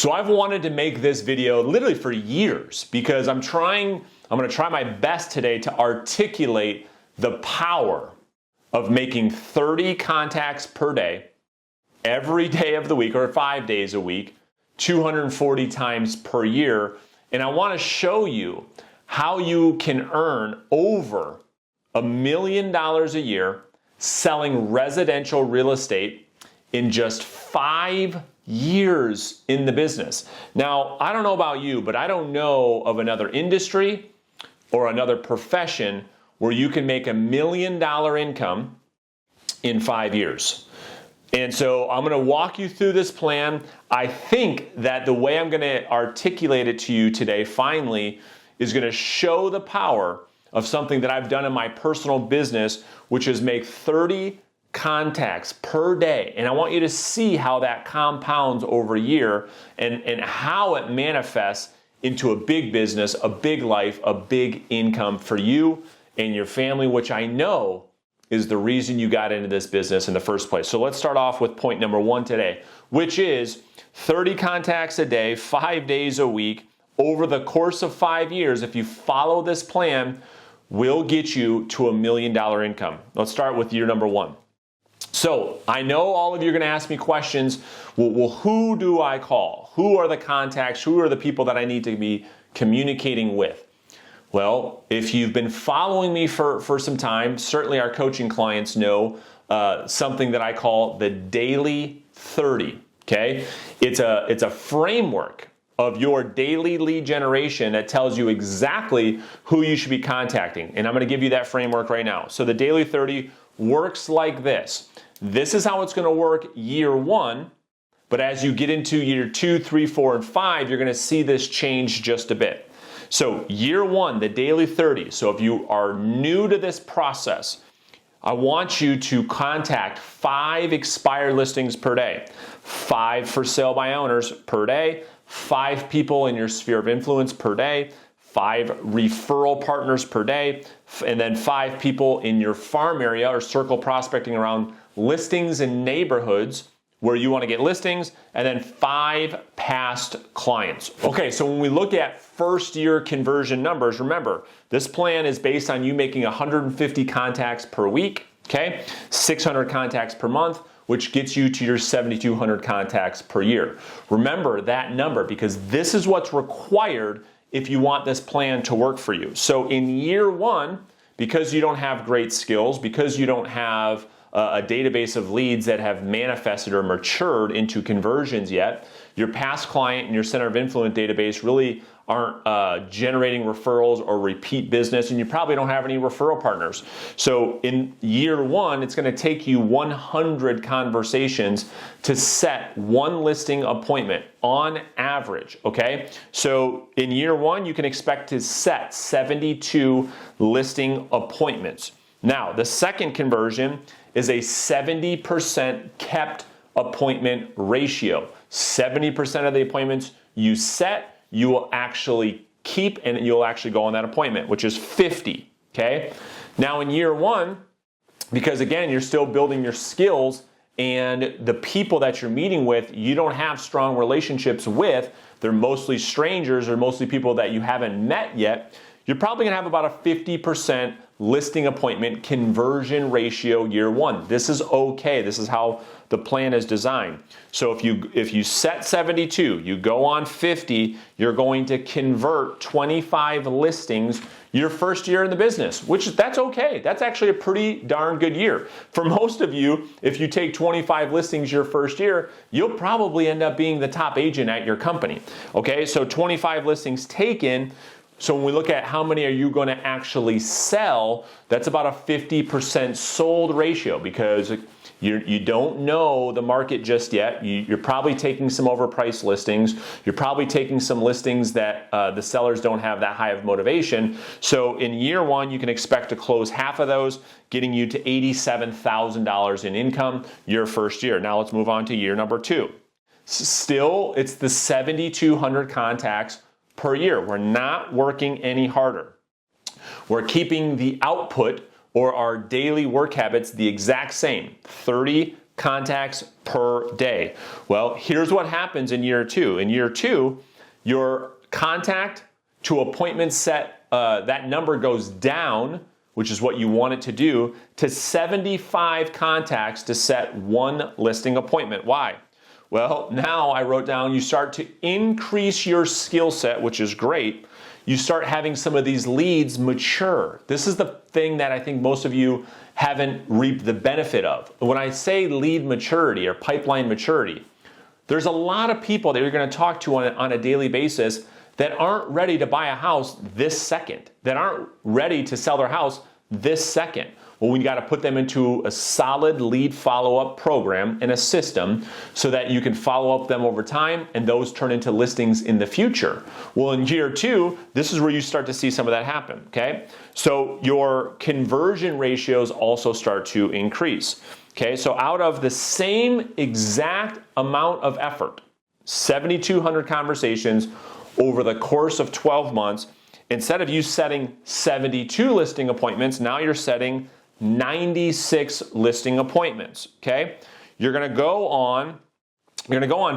So I've wanted to make this video literally for years because I'm going to try my best today to articulate the power of making 30 contacts per day, every day of the week or 5 days a week, 240 times per year. And I want to show you how you can earn over $1 million a year selling residential real estate in just 5 years in the business. Now, I don't know about you, but I don't know of another industry or another profession where you can make $1 million income in 5 years. And so I'm going to walk you through this plan. I think that the way I'm going to articulate it to you today finally is going to show the power of something that I've done in my personal business, which is make 30 contacts per day. And I want you to see how that compounds over a year and how it manifests into a big business, a big life, a big income for you and your family, which I know is the reason you got into this business in the first place. So let's start off with point number 1 today, which is 30 contacts a day, 5 days a week, over the course of 5 years. If you follow this plan, will get you to $1 million income. Let's start with year number 1. So I know all of you are going to ask me questions. Well, who do I call? Who are the contacts? Who are the people that I need to be communicating with? Well, if you've been following me for some time, certainly our coaching clients know something that I call the daily 30. Okay, it's a framework of your daily lead generation that tells you exactly who you should be contacting. And I'm going to give you that framework right now. So the daily 30 works like this. This is how it's going to work year 1. But as you get into year 2, 3, 4, and 5, you're going to see this change just a bit. So year 1, the daily 30. So if you are new to this process, I want you to contact 5 expired listings per day, 5 for sale by owners per day, 5 people in your sphere of influence per day, 5 referral partners per day, and then 5 people in your farm area or circle prospecting around listings in neighborhoods where you want to get listings, and then 5 past clients. Okay, so when we look at first year conversion numbers, remember, this plan is based on you making 150 contacts per week, okay? 600 contacts per month, which gets you to your 7,200 contacts per year. Remember that number because this is what's required if you want this plan to work for you. So in year 1, because you don't have great skills, because you don't have a database of leads that have manifested or matured into conversions yet, your past client and your center of influence database really aren't generating referrals or repeat business, and you probably don't have any referral partners. So in year 1, it's going to take you 100 conversations to set 1 listing appointment on average, okay? So in year 1, you can expect to set 72 listing appointments. Now, the second conversion is a 70% kept appointment ratio. 70% of the appointments you set, you will actually keep and you'll actually go on that appointment, which is 50, okay? Now in year 1, because again, you're still building your skills and the people that you're meeting with, you don't have strong relationships with, they're mostly strangers or mostly people that you haven't met yet, you're probably gonna have about a 50% listing appointment conversion ratio year 1. This is okay. This is how the plan is designed. So if you set 72, you go on 50, you're going to convert 25 listings your first year in the business, which that's okay. That's actually a pretty darn good year. For most of you, if you take 25 listings your first year, you'll probably end up being the top agent at your company. Okay, so 25 listings taken. So when we look at how many are you going to actually sell, that's about a 50% sold ratio because you don't know the market just yet. You're probably taking some overpriced listings. You're probably taking some listings that the sellers don't have that high of motivation. So in year 1, you can expect to close half of those, getting you to $87,000 in income your first year. Now let's move on to year number 2. Still, it's the 7,200 contacts per year. We're not working any harder. We're keeping the output or our daily work habits the exact same. 30 contacts per day. Well, here's what happens in year 2. In year 2, your contact to appointment set, that number goes down, which is what you want it to do, to 75 contacts to set one listing appointment. Why? Well, now I wrote down you start to increase your skill set, which is great. You start having some of these leads mature. This is the thing that I think most of you haven't reaped the benefit of. When I say lead maturity or pipeline maturity, there's a lot of people that you're going to talk to on a daily basis that aren't ready to buy a house this second, that aren't ready to sell their house this second. Well, we got to put them into a solid lead follow-up program and a system so that you can follow up them over time and those turn into listings in the future. Well, in year 2, this is where you start to see some of that happen, okay? So your conversion ratios also start to increase, okay? So out of the same exact amount of effort, 7,200 conversations over the course of 12 months, instead of you setting 72 listing appointments, now you're setting 96 listing appointments, okay? You're going to go on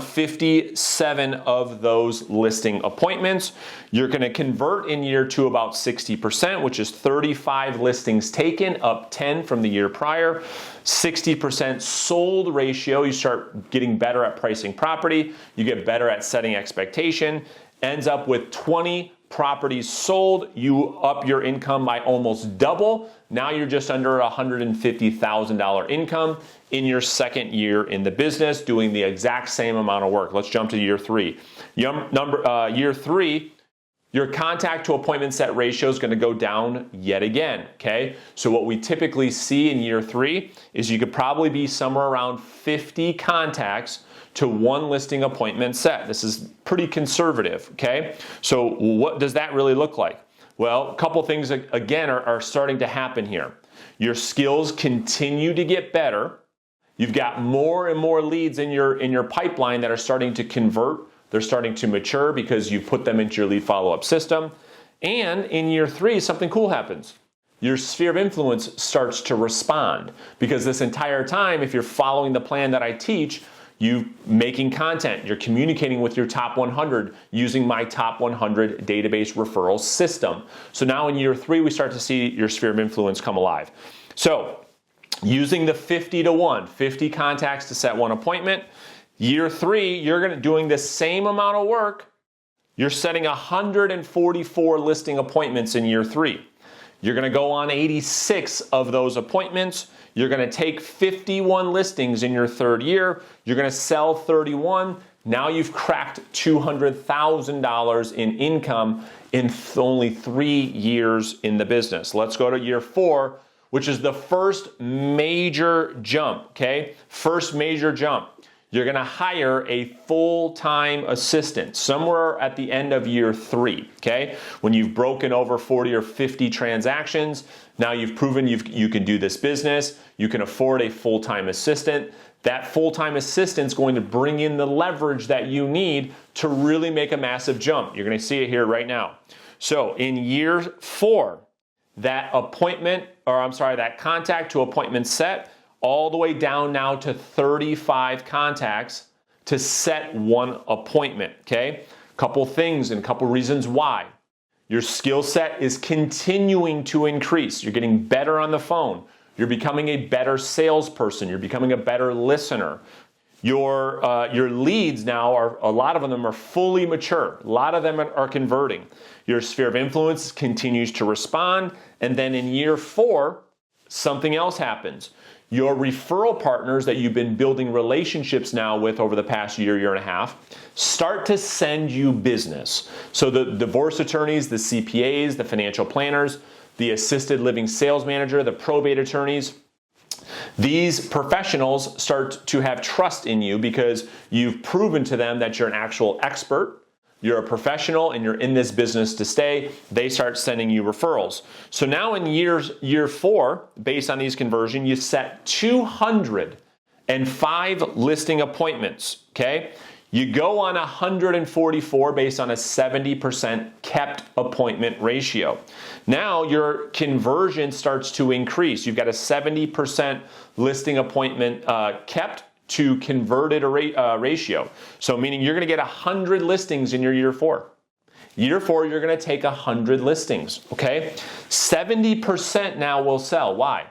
57 of those listing appointments. You're going to convert in year 2 about 60%, which is 35 listings taken, up 10 from the year prior. 60% sold ratio, you start getting better at pricing property, you get better at setting expectation, ends up with 20 properties sold, you up your income by almost double. Now you're just under $150,000 income in your second year in the business, doing the exact same amount of work. Let's jump to year 3. Year 3, your contact to appointment set ratio is going to go down yet again, okay? So what we typically see in year 3 is you could probably be somewhere around 50 contacts to one listing appointment set. This is pretty conservative, okay? So what does that really look like? Well, a couple things again are starting to happen here. Your skills continue to get better. You've got more and more leads in your pipeline that are starting to convert. They're starting to mature because you put them into your lead follow-up system. And in year 3, something cool happens. Your sphere of influence starts to respond because this entire time, if you're following the plan that I teach, you making content, you're communicating with your top 100 using my top 100 database referral system. So now in year 3, we start to see your sphere of influence come alive. So using the 50 to 1, 50 contacts to set one appointment. Year 3, you're doing the same amount of work. You're setting 144 listing appointments in year 3. You're going to go on 86 of those appointments. You're going to take 51 listings in your 3rd year. You're going to sell 31. Now you've cracked $200,000 in income in only 3 years in the business. Let's go to year 4, which is the first major jump, okay? First major jump. You're going to hire a full-time assistant somewhere at the end of year 3, okay? When you've broken over 40 or 50 transactions, now you've proven you can do this business, you can afford a full-time assistant. That full-time assistant's going to bring in the leverage that you need to really make a massive jump. You're going to see it here right now. So in year 4, that contact to appointment set, all the way down now to 35 contacts to set one appointment, okay? Couple things and a couple reasons why. Your skill set is continuing to increase. You're getting better on the phone. You're becoming a better salesperson. You're becoming a better listener. Your leads now, a lot of them are fully mature. A lot of them are converting. Your sphere of influence continues to respond. And then in year 4, something else happens. Your referral partners that you've been building relationships now with over the past year and a half start to send you business. So the divorce attorneys, the CPAs, the financial planners, the assisted living sales manager, the probate attorneys, these professionals start to have trust in you because you've proven to them that you're an actual expert. You're a professional and you're in this business to stay. They start sending you referrals. So now in year 4, based on these conversions, you set 205 listing appointments, okay? You go on 144 based on a 70% kept appointment ratio. Now your conversion starts to increase. You've got a 70% listing appointment kept to converted ratio. So meaning you're going to get 100 listings in your year 4. Year 4, you're going to take 100 listings, okay? 70% now will sell. Why?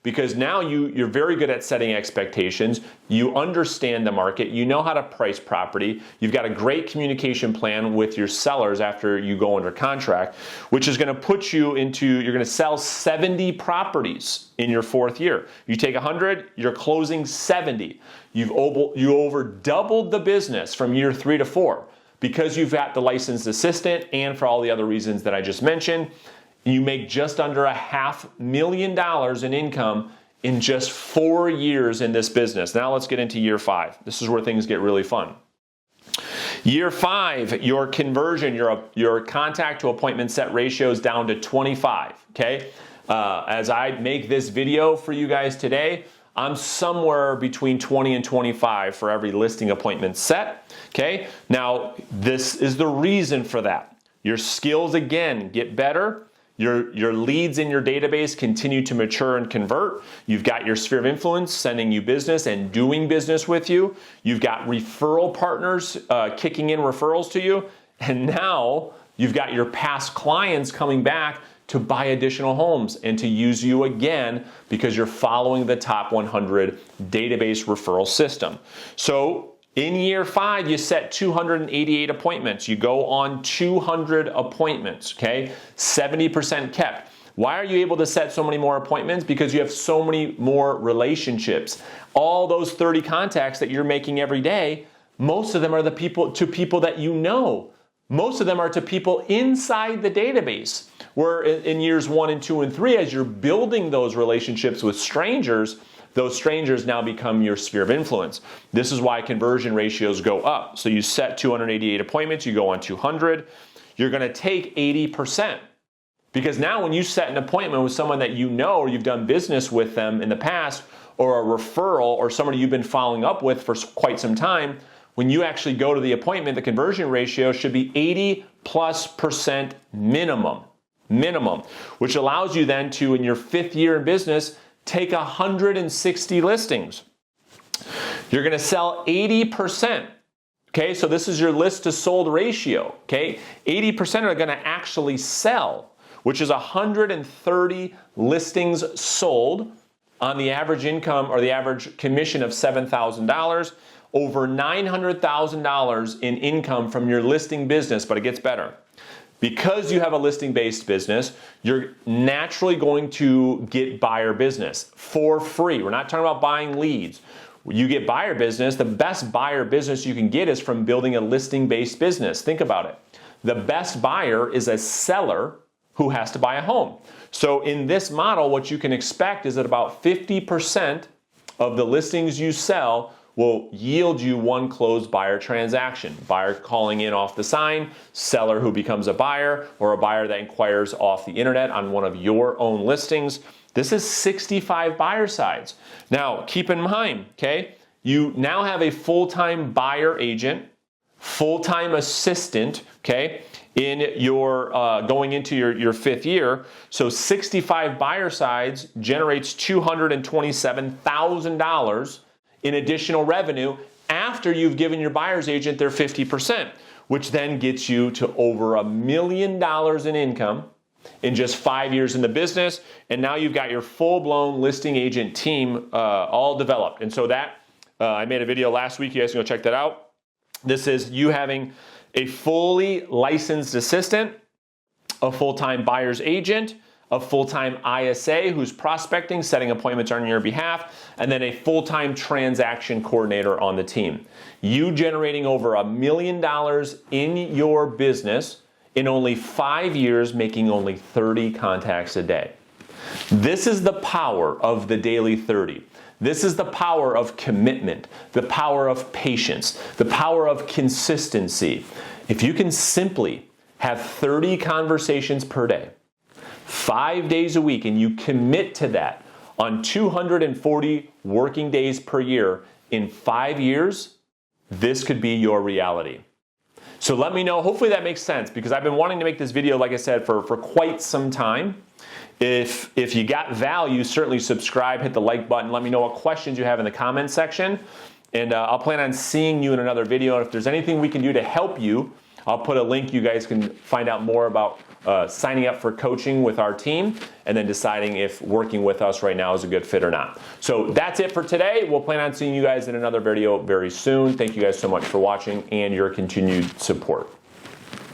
Because now you're very good at setting expectations, you understand the market, you know how to price property, you've got a great communication plan with your sellers after you go under contract, which is going to put you into, you're going to sell 70 properties in your 4th year. You take 100, you're closing 70. You over doubled the business from year 3 to 4 because you've got the licensed assistant and for all the other reasons that I just mentioned. You make just under $500,000 in income in just 4 years in this business. Now let's get into year 5. This is where things get really fun. Year 5, your conversion, your contact to appointment set ratio is down to 25, okay? As I make this video for you guys today, I'm somewhere between 20 and 25 for every listing appointment set, okay? Now, this is the reason for that. Your skills, again, get better. Your leads in your database continue to mature and convert. You've got your sphere of influence sending you business and doing business with you. You've got referral partners kicking in referrals to you. And now you've got your past clients coming back to buy additional homes and to use you again because you're following the top 100 database referral system. So in year 5, you set 288 appointments. You go on 200 appointments, okay? 70% kept. Why are you able to set so many more appointments? Because you have so many more relationships. All those 30 contacts that you're making every day, most of them are to people that you know. Most of them are to people inside the database. Where in years 1 and 2 and 3, as you're building those relationships with strangers, those strangers now become your sphere of influence. This is why conversion ratios go up. So you set 288 appointments, you go on 200, you're going to take 80%. Because now when you set an appointment with someone that you know or you've done business with them in the past, or a referral or somebody you've been following up with for quite some time, when you actually go to the appointment, the conversion ratio should be 80+% minimum, which allows you then to, in your 5th year in business, take 160 listings. You're going to sell 80%. Okay, so this is your list to sold ratio. Okay, 80% are going to actually sell, which is 130 listings sold on the average income or the average commission of $7,000, over $900,000 in income from your listing business, but it gets better. Because you have a listing-based business, you're naturally going to get buyer business for free. We're not talking about buying leads. You get buyer business. The best buyer business you can get is from building a listing-based business. Think about it. The best buyer is a seller who has to buy a home. So in this model, what you can expect is that about 50% of the listings you sell will yield you one closed buyer transaction. Buyer calling in off the sign, seller who becomes a buyer, or a buyer that inquires off the internet on one of your own listings. This is 65 buyer sides. Now, keep in mind, okay, you now have a full-time buyer agent, full-time assistant, okay, in your going into your 5th year. So 65 buyer sides generates $227,000 in additional revenue after you've given your buyer's agent their 50%, which then gets you to over $1 million in income in just 5 years in the business. And now you've got your full-blown listing agent team all developed. And so that, I made a video last week. You guys can go check that out. This is you having a fully licensed assistant, a full-time buyer's agent, a full-time ISA who's prospecting, setting appointments on your behalf, and then a full-time transaction coordinator on the team. You generating over $1 million in your business in only 5 years, making only 30 contacts a day. This is the power of the Daily 30. This is the power of commitment, the power of patience, the power of consistency. If you can simply have 30 conversations per day, 5 days a week, and you commit to that on 240 working days per year, in 5 years, this could be your reality. So let me know. Hopefully that makes sense, because I've been wanting to make this video, like I said, for quite some time. If you got value, certainly subscribe, hit the like button. Let me know what questions you have in the comment section. And I'll plan on seeing you in another video. And if there's anything we can do to help you, I'll put a link. You guys can find out more about signing up for coaching with our team and then deciding if working with us right now is a good fit or not. So that's it for today. We'll plan on seeing you guys in another video very soon. Thank you guys so much for watching and your continued support.